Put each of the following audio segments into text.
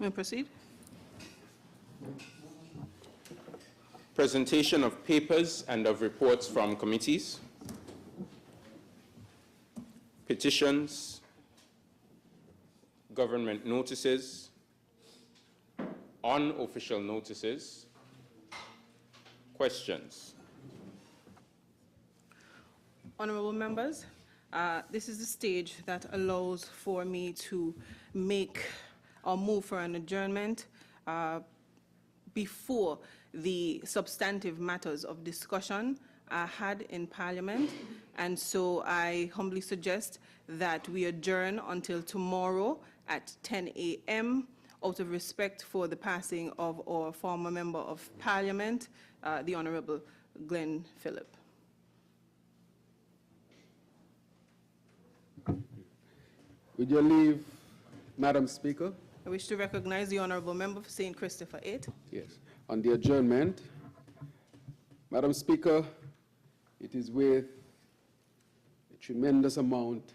May we proceed? Presentation of papers and of reports from committees. Petitions, government notices, unofficial notices, questions. Honorable members, this is the stage that allows for me to make or move for an adjournment before the substantive matters of discussion are had in Parliament. And so I humbly suggest that we adjourn until tomorrow at 10 a.m. out of respect for the passing of our former Member of Parliament, the Honorable Glenn Phillip. Would you leave, Madam Speaker? I wish to recognize the Honorable Member for St. Christopher 8. Yes. On the adjournment, Madam Speaker, it is with a tremendous amount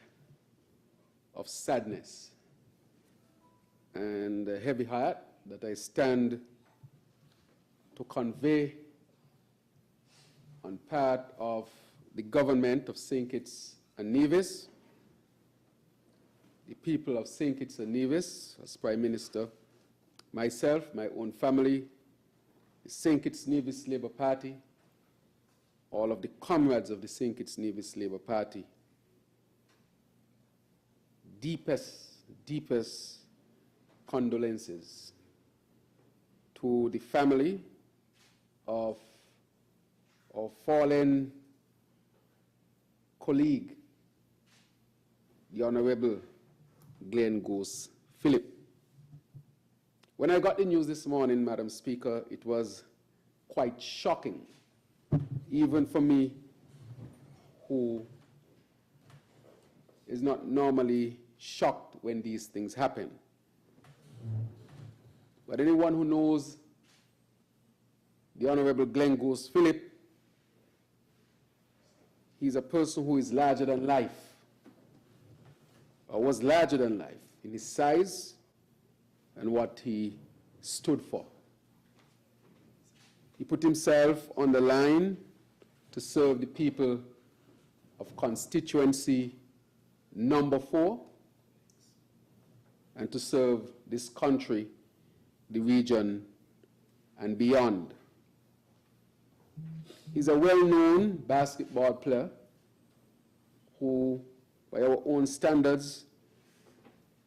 of sadness and a heavy heart that I stand to convey on part of the government of St. Kitts and Nevis, the people of St. Kitts and Nevis, as Prime Minister, myself, my own family, the St. Kitts Nevis Labour Party, all of the comrades of the St. Kitts Nevis Labour Party, deepest condolences to the family of our fallen colleague, the Honorable Glenn Goose Phillip. When I got the news this morning, Madam Speaker, it was quite shocking, even for me, who is not normally shocked when these things happen. But anyone who knows the Honorable Glenn Goose Phillip, he's a person who is larger than life, or was larger than life in his size and what he stood for. He put himself on the line to serve the people of constituency number 4 and to serve this country, the region, and beyond. He's a well-known basketball player who, by our own standards,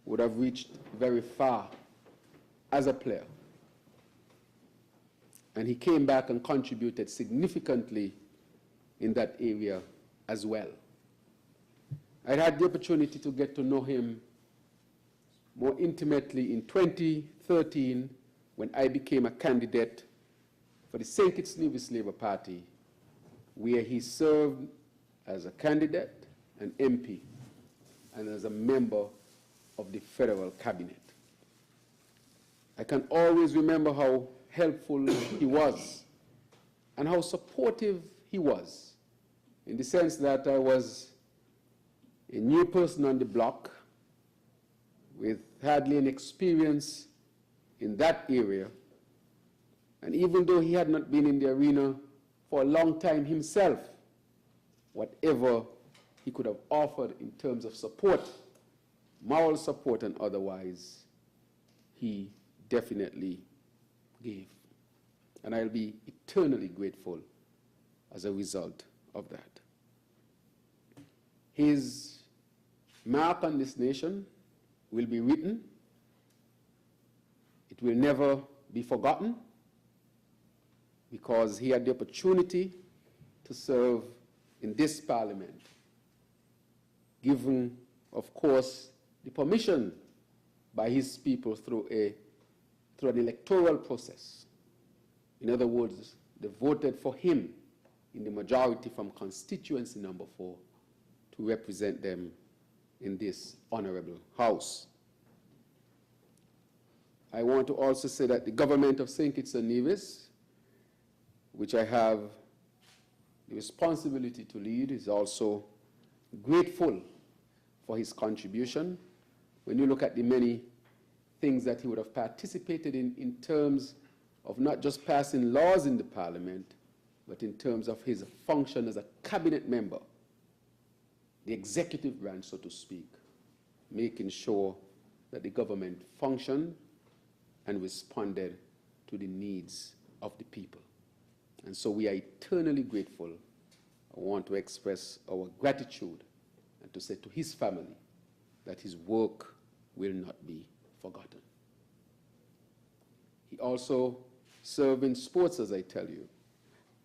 would have reached very far as a player. And he came back and contributed significantly in that area as well. I had the opportunity to get to know him more intimately in 2013 when I became a candidate for the St. Kitts Nevis Labour Party, where he served as a candidate, an MP, and as a member of the federal cabinet. I can always remember how helpful he was and how supportive he was, in the sense that I was a new person on the block with hardly any experience in that area. And even though he had not been in the arena for a long time himself, whatever he could have offered in terms of support, moral support and otherwise, he definitely gave. And I'll be eternally grateful as a result of that. His mark on this nation will be written. It will never be forgotten, because he had the opportunity to serve in this parliament, given, of course, the permission by his people through an electoral process. In other words, they voted for him in the majority from constituency number 4 to represent them in this honorable house. I want to also say that the government of St. Kitts and Nevis, which I have the responsibility to lead, is also grateful for his contribution. When you look at the many things that he would have participated in terms of not just passing laws in the Parliament, but in terms of his function as a cabinet member, the executive branch, so to speak, making sure that the government functioned and responded to the needs of the people. And so we are eternally grateful. I want to express our gratitude and to say to his family that his work will not be forgotten. He also served in sports, as I tell you,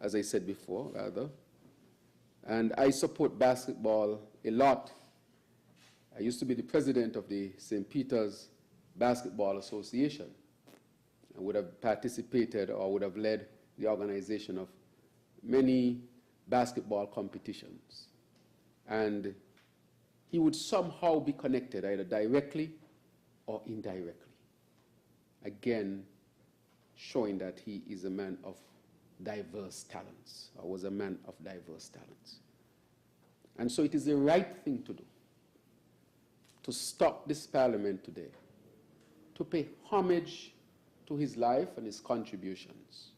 as I said before, rather. And I support basketball a lot. I used to be the president of the St. Kitts Basketball Association. I would have participated or would have led the organization of many basketball competitions. And he would somehow be connected, either directly or indirectly. Again, showing that he is a man of diverse talents, or was a man of diverse talents. And so it is the right thing to do, to stop this Parliament today, to pay homage to his life and his contributions.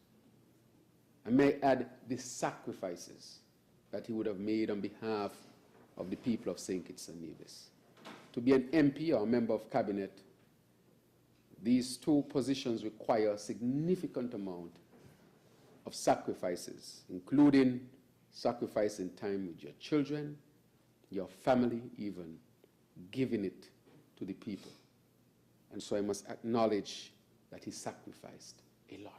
I may add the sacrifices that he would have made on behalf of the people of St. Kitts and Nevis. To be an MP or a member of cabinet, these two positions require a significant amount of sacrifices, including sacrificing time with your children, your family even, giving it to the people. And so I must acknowledge that he sacrificed a lot.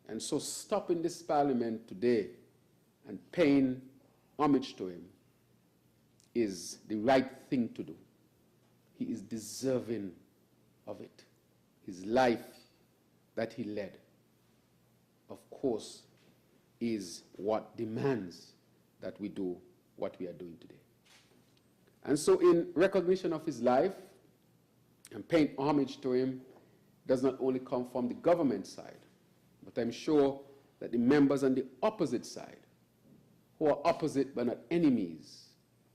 And so stopping this Parliament today and paying homage to him is the right thing to do. He is deserving of it. His life that he led, of course, is what demands that we do what we are doing today. And so in recognition of his life and paying homage to him does not only come from the government side, but I'm sure that the members on the opposite side, who are opposite but not enemies,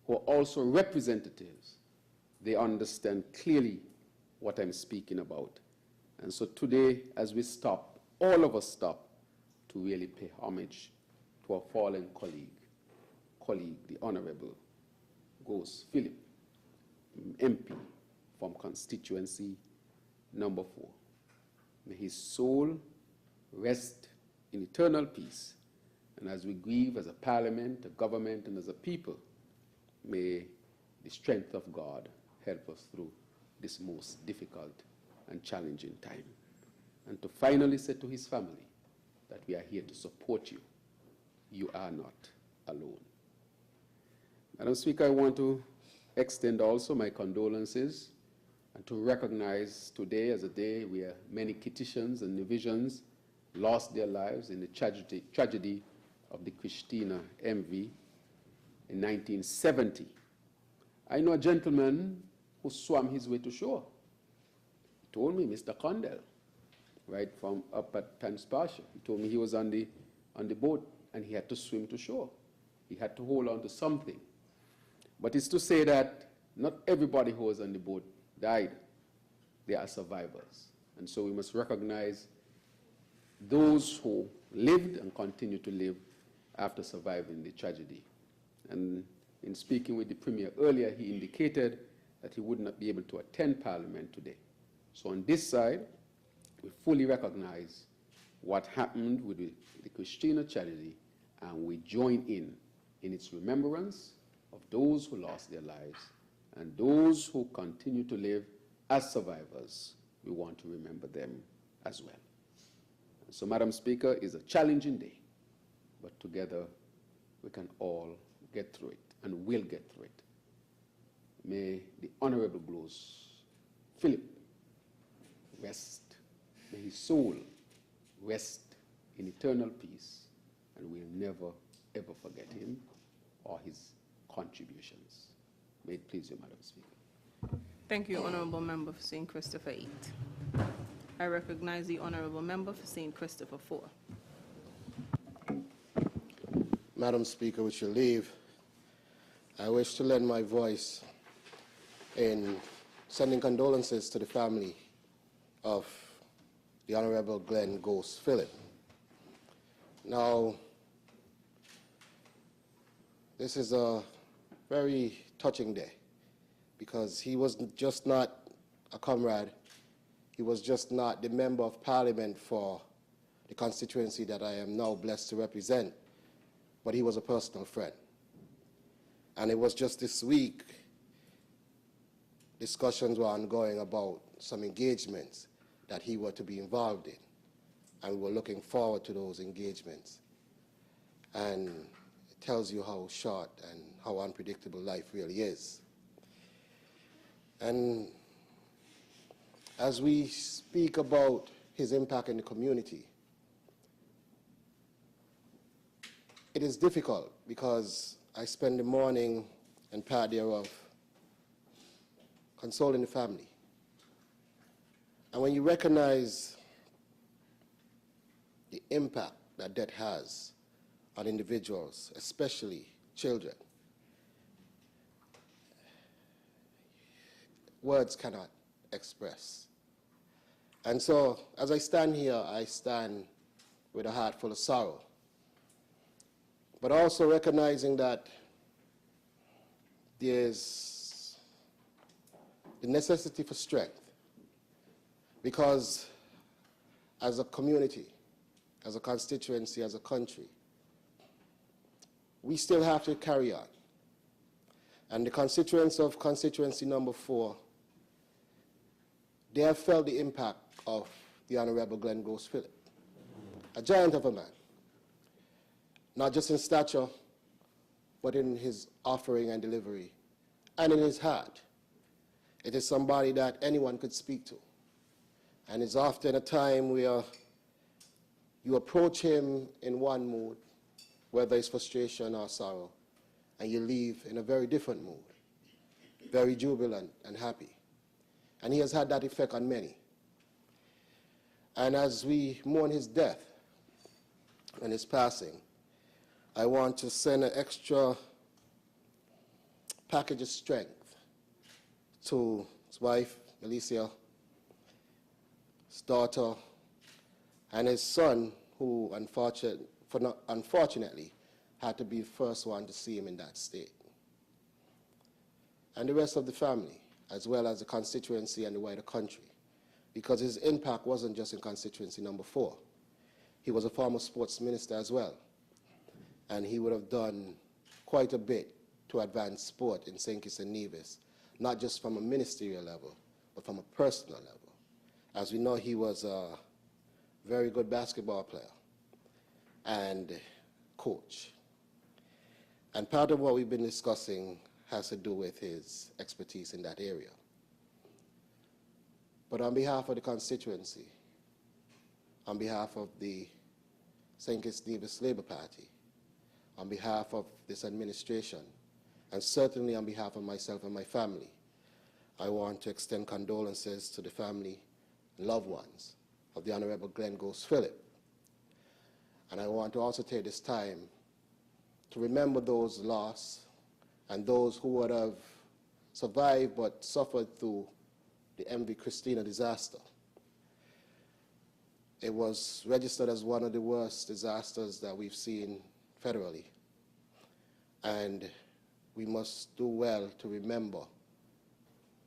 who are also representatives, they understand clearly what I'm speaking about. And so today, as we stop, all of us stop to really pay homage to our fallen colleague, the Honorable Ghost Philip, MP from constituency number 4. May his soul rest in eternal peace. And as we grieve as a parliament, a government, and as a people, may the strength of God help us through this most difficult and challenging time. And to finally say to his family that we are here to support you. You are not alone. Madam Speaker, I want to extend also my condolences and to recognize today as a day where many Kittitians and Nevisians lost their lives in the tragedy of the Christina MV in 1970. I know a gentleman who swam his way to shore. He told me, Mr. Condell, right from up at Tanspasha, he told me he was on the boat and he had to swim to shore. He had to hold on to something. But it's to say that not everybody who was on the boat died. They are survivors. And so we must recognize those who lived and continue to live after surviving the tragedy. And in speaking with the Premier earlier, he indicated that he would not be able to attend Parliament today. So on this side, we fully recognize what happened with the Christina tragedy, and we join in its remembrance of those who lost their lives and those who continue to live as survivors. We want to remember them as well. So, Madam Speaker, it's a challenging day, but together we can all get through it and will get through it. May the Honorable Ghost Philip rest, may his soul rest in eternal peace, and we'll never, ever forget him or his contributions. May it please you, Madam Speaker. Thank you, Honourable Member for St. Christopher 8. I recognize the Honourable Member for St. Christopher 4. Madam Speaker, with your leave, I wish to lend my voice in sending condolences to the family of the Honorable Glenn Ghost Phillip. Now, this is a very touching day because he was just not a comrade, he was just not the member of parliament for the constituency that I am now blessed to represent, but he was a personal friend. And it was just this week, discussions were ongoing about some engagements that he were to be involved in. And we were looking forward to those engagements. And it tells you how short and how unpredictable life really is. And as we speak about his impact in the community, it is difficult because I spend the morning and part thereof consoling the family. And when you recognize the impact that death has on individuals, especially children, words cannot express. And so, as I stand here, I stand with a heart full of sorrow, but also recognizing that there's the necessity for strength, because as a community, as a constituency, as a country, we still have to carry on. And the constituents of constituency number 4, they have felt the impact of the Honorable Glenn Ghost Phillip, a giant of a man, not just in stature, but in his offering and delivery, and in his heart. It is somebody that anyone could speak to. And it's often a time where you approach him in one mood, whether it's frustration or sorrow, and you leave in a very different mood, very jubilant and happy. And he has had that effect on many. And as we mourn his death and his passing, I want to send an extra package of strength to his wife, Alicia, his daughter, and his son, who unfortunately had to be the first one to see him in that state. And the rest of the family, as well as the constituency and the wider country, because his impact wasn't just in constituency number 4. He was a former sports minister as well, and he would have done quite a bit to advance sport in St. Kitts and Nevis, not just from a ministerial level, but from a personal level. As we know, he was a very good basketball player and coach. And part of what we've been discussing has to do with his expertise in that area. But on behalf of the constituency, on behalf of the St. Kitts Nevis Labour Party, on behalf of this administration, and certainly on behalf of myself and my family, I want to extend condolences to the family and loved ones of the Honorable Glenn Ghost Phillip. And I want to also take this time to remember those lost and those who would have survived but suffered through the MV Christina disaster. It was registered as one of the worst disasters that we've seen federally. And we must do well to remember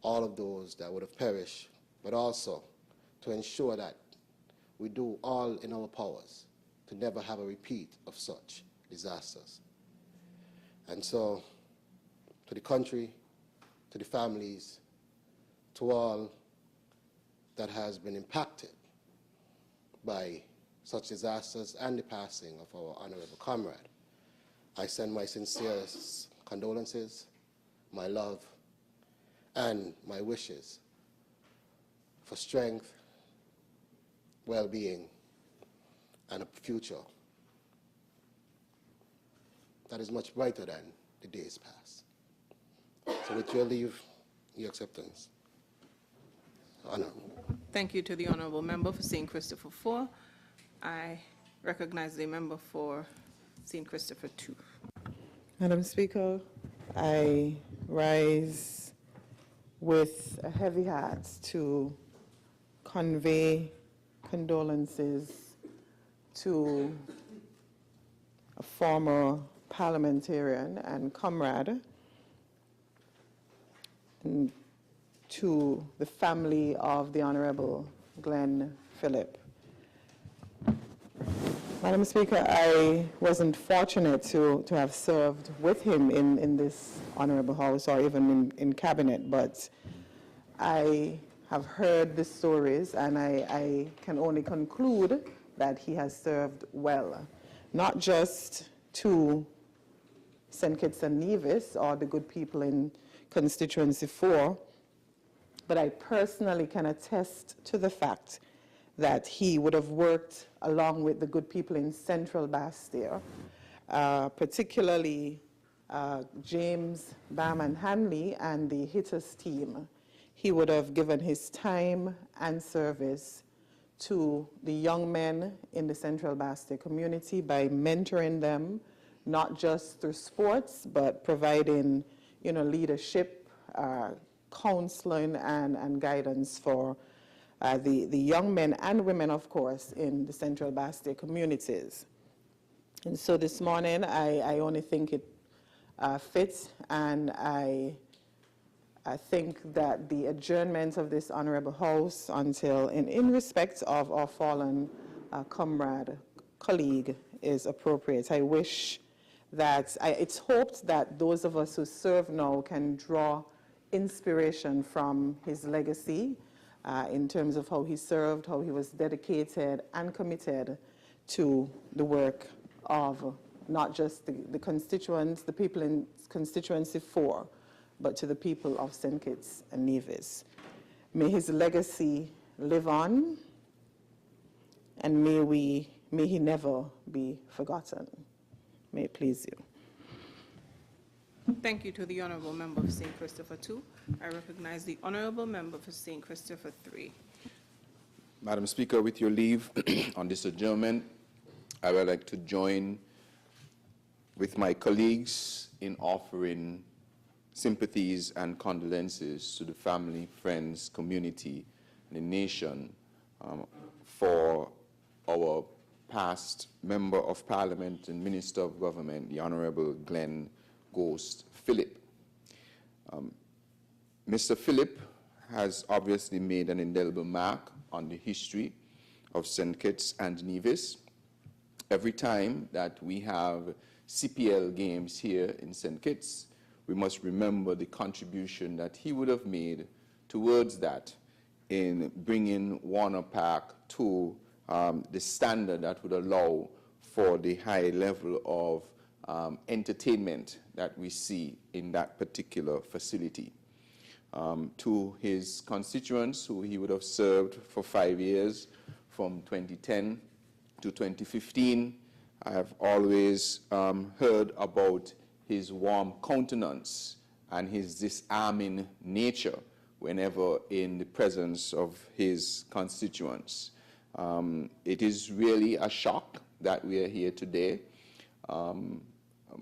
all of those that would have perished, but also to ensure that we do all in our powers to never have a repeat of such disasters. And so, to the country, to the families, to all that has been impacted by such disasters and the passing of our honorable comrade, I send my sincerest condolences, my love, and my wishes for strength, well-being, and a future that is much brighter than the days past. So with your leave, your acceptance. Honorable. Thank you to the honourable member for St. Christopher 4. I recognize the member for St. Christopher 2. Madam Speaker, I rise with a heavy heart to convey condolences to a former parliamentarian and comrade, and to the family of the Honorable Glenn Phillip. Madam Speaker, I wasn't fortunate to have served with him in this Honorable House or even in cabinet, but I have heard the stories and I can only conclude that he has served well, not just to St. Kitts and Nevis or the good people in Constituency 4, but I personally can attest to the fact that he would have worked along with the good people in Central Bastille, particularly James Bam and Hanley and the Hitters team. He would have given his time and service to the young men in the Central Bastille community by mentoring them, not just through sports, but providing, leadership, counseling, and guidance for the young men and women, of course, in the Central Bastille communities. And so this morning, I only think it fits, and I think that the adjournment of this Honorable House until, in respect of our fallen comrade, colleague, is appropriate. I wish that, it's hoped that those of us who serve now can draw inspiration from his legacy in terms of how he served, how he was dedicated and committed to the work of not just the constituents, the people in Constituency 4, but to the people of St. Kitts and Nevis. May his legacy live on, and may he never be forgotten. May it please you. Thank you to the Honourable Member for St. Christopher 2. I recognize the Honourable Member for St. Christopher 3. Madam Speaker, with your leave on this adjournment, I would like to join with my colleagues in offering sympathies and condolences to the family, friends, community, and the nation for our past Member of Parliament and Minister of Government, the Honourable Glenn Ghost Phillip. Mr. Phillip has obviously made an indelible mark on the history of St. Kitts and Nevis. Every time that we have CPL games here in St. Kitts, we must remember the contribution that he would have made towards that in bringing Warner Park to the standard that would allow for the high level of entertainment that we see in that particular facility. To his constituents, who he would have served for 5 years, from 2010 to 2015, I have always heard about his warm countenance and his disarming nature whenever in the presence of his constituents. It is really a shock that we are here today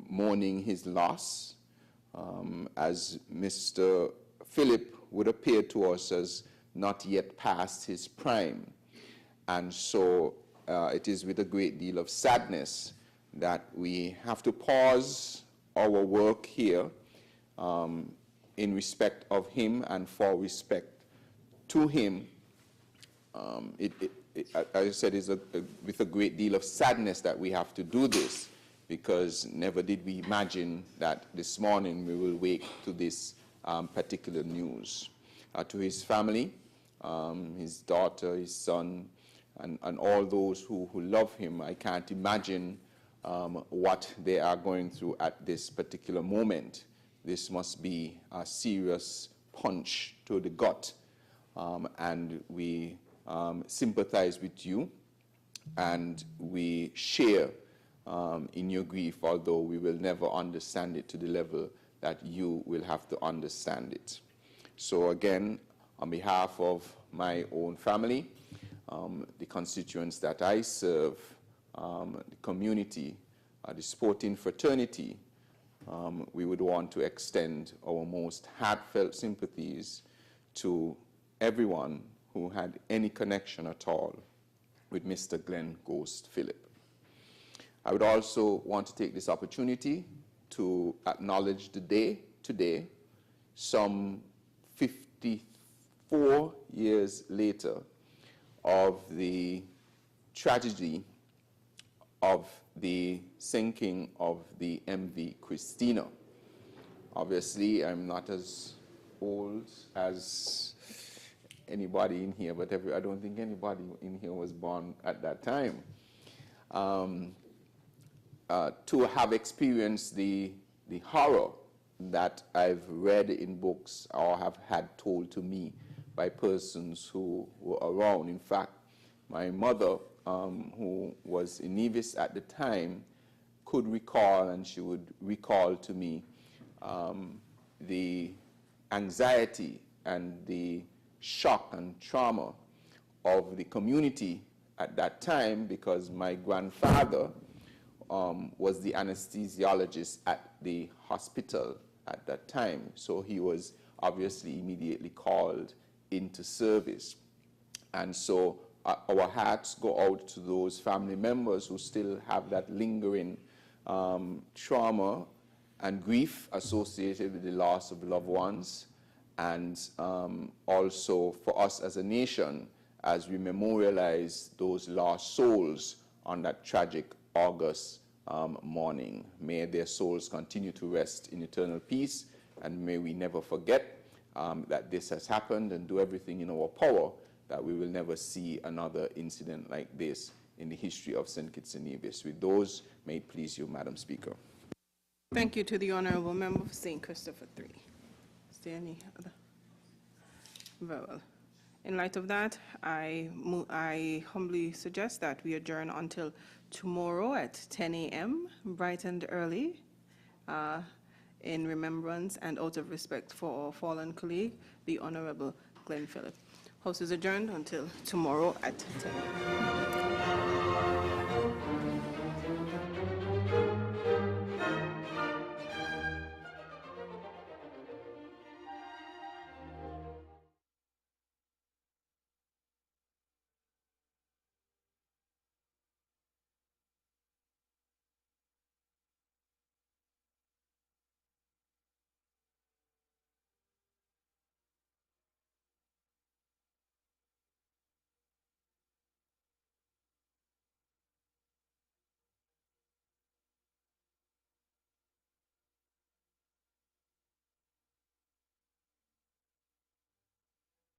mourning his loss, as Mr. Phillip would appear to us as not yet past his prime. And so it is with a great deal of sadness that we have to pause our work here in respect of him and for respect to him. As I said, it's with a great deal of sadness that we have to do this, because never did we imagine that this morning we will wake to this particular news. To his family, his daughter, his son, and all those who love him, I can't imagine what they are going through at this particular moment. This must be a serious punch to the gut, and we sympathize with you, and we share in your grief, although we will never understand it to the level that you will have to understand it. So again, on behalf of my own family, the constituents that I serve, the community, the sporting fraternity, we would want to extend our most heartfelt sympathies to everyone who had any connection at all with Mr. Glenn Ghost Phillip. I would also want to take this opportunity to acknowledge the day today, some 54 years later, of the tragedy of the sinking of the MV Christina. Obviously, I'm not as old as anybody in here, but I don't think anybody in here was born at that time. To have experienced the horror that I've read in books or have had told to me by persons who were around. In fact, my mother, who was in Nevis at the time, could recall, and she would recall to me, the anxiety and the shock and trauma of the community at that time, because my grandfather was the anesthesiologist at the hospital at that time. So he was obviously immediately called into service. And so our hearts go out to those family members who still have that lingering trauma and grief associated with the loss of loved ones, and also for us as a nation as we memorialize those lost souls on that tragic August morning. May their souls continue to rest in eternal peace, and may we never forget that this has happened, and do everything in our power that we will never see another incident like this in the history of St. Kitts and Nevis. With those, may it please you, Madam Speaker. Thank you to the Honourable Member for St. Christopher 3. Is there any other? Very well. In light of that, I humbly suggest that we adjourn until tomorrow at 10 a.m., bright and early, in remembrance and out of respect for our fallen colleague, the Honourable Glenn Phillip. House is adjourned until tomorrow at 10 a.m.